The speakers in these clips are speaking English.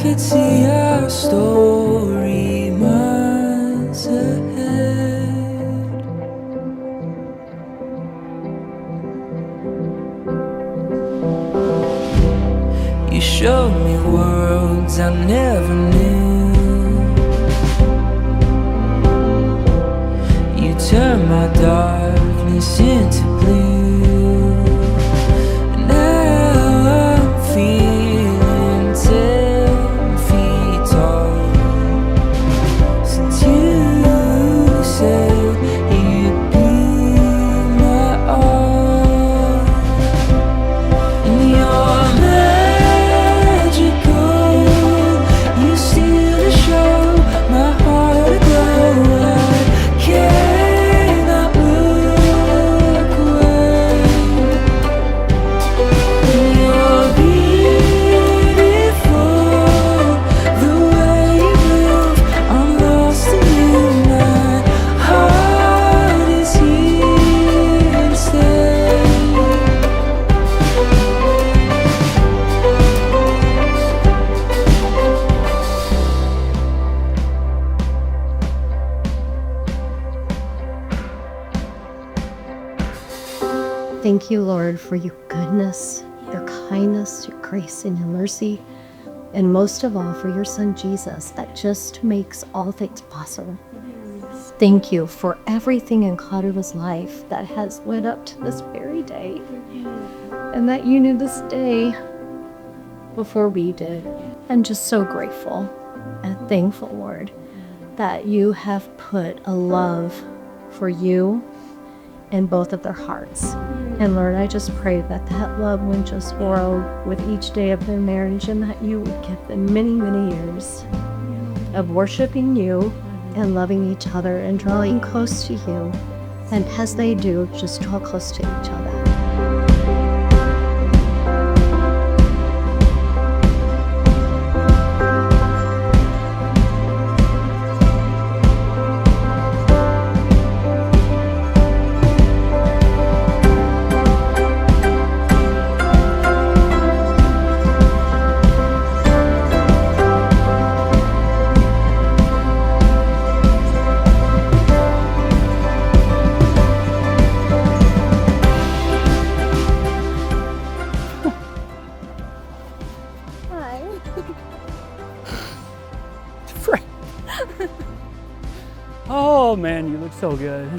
could see our story months ahead. You showed me worlds I never knew. You turned my darkness into blue. And now I'm feeling 10 feet tall. Since you said you'd be my all. And you're magical. You steal the show, my heart aglow. I cannot look away. And you're beautiful, the way you move, I'm lost in you. My heart is here to stay. Thank you, Lord, for your goodness, your kindness, your grace, and your mercy, and most of all for your Son Jesus that just makes all things possible. Thank you for everything in Claudia's life that has led up to this very day, and that you knew this day before we did. I'm just so grateful and thankful, Lord, that you have put a love for you in both of their hearts. And Lord, I just pray that that love would just grow with each day of their marriage, and that you would give them many, many years of worshiping you and loving each other and drawing close to you. And as they do, just draw close to each other. Oh man, you look so good.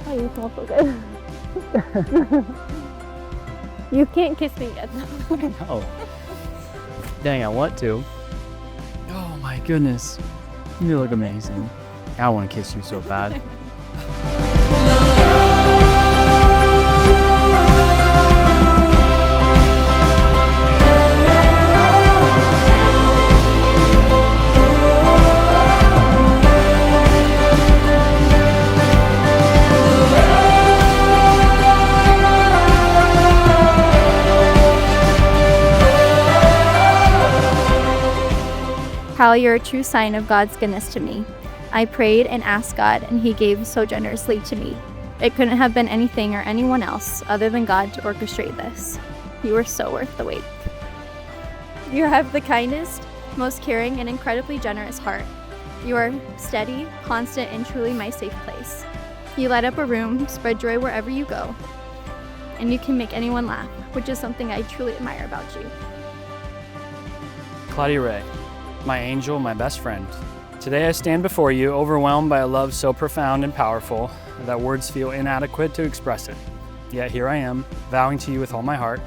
Oh, you smell so good. You can't kiss me yet. Oh. Dang, I want to. Oh my goodness. You look amazing. I want to kiss you so bad. Kyle, you're a true sign of God's goodness to me. I prayed and asked God, and He gave so generously to me. It couldn't have been anything or anyone else other than God to orchestrate this. You are so worth the wait. You have the kindest, most caring, and incredibly generous heart. You are steady, constant, and truly my safe place. You light up a room, spread joy wherever you go, and you can make anyone laugh, which is something I truly admire about you. Claudia Ray, my angel, my best friend. Today I stand before you, overwhelmed by a love so profound and powerful that words feel inadequate to express it. Yet here I am, vowing to you with all my heart.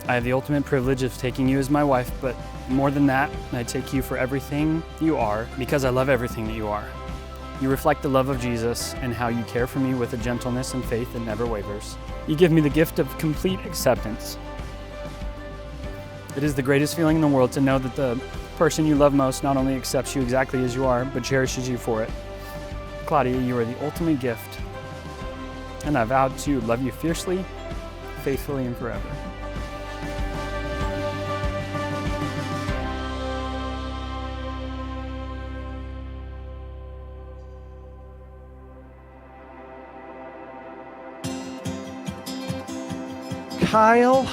I have the ultimate privilege of taking you as my wife, but more than that, I take you for everything you are, because I love everything that you are. You reflect the love of Jesus and how you care for me with a gentleness and faith that never wavers. You give me the gift of complete acceptance. It is the greatest feeling in the world to know that the person you love most not only accepts you exactly as you are, but cherishes you for it. Claudia, you are the ultimate gift, and I vowed to love you fiercely, faithfully, and forever. Kyle,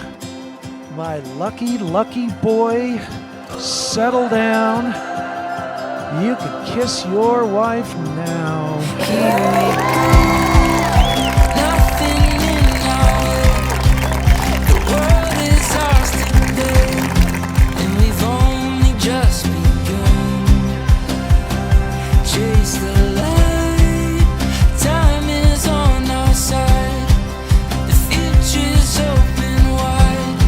My lucky, lucky boy, settle down. You can kiss your wife now. Nothing in the world is ours today, and we've only just begun. Chase the light, time is on our side. The future's open wide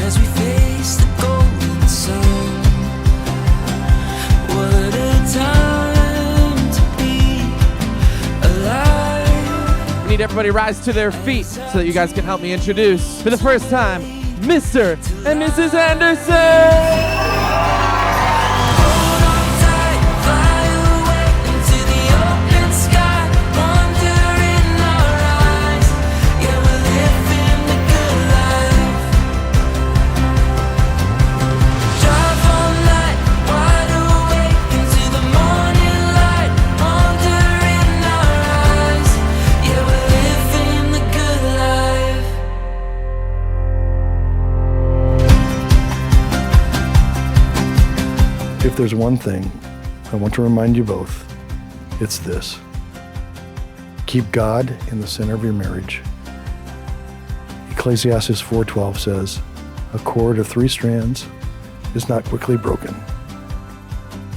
as we face the golden sun. What a time to be alive. I need everybody to rise to their feet so that you guys can help me introduce, for the first time, Mr. and Mrs. Anderson! Hold on tight, fly away into the open sky. Wonder in our eyes, yeah, we're living the good life. Drive all night, wide awake into the morning light. Wonder in our eyes, yeah, we're living the good life. If there's one thing I want to remind you both, it's this. Keep God in the center of your marriage. Ecclesiastes 4:12 says, "A cord of 3 strands is not quickly broken."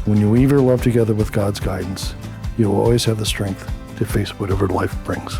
When you weave your love together with God's guidance, you will always have the strength to face whatever life brings.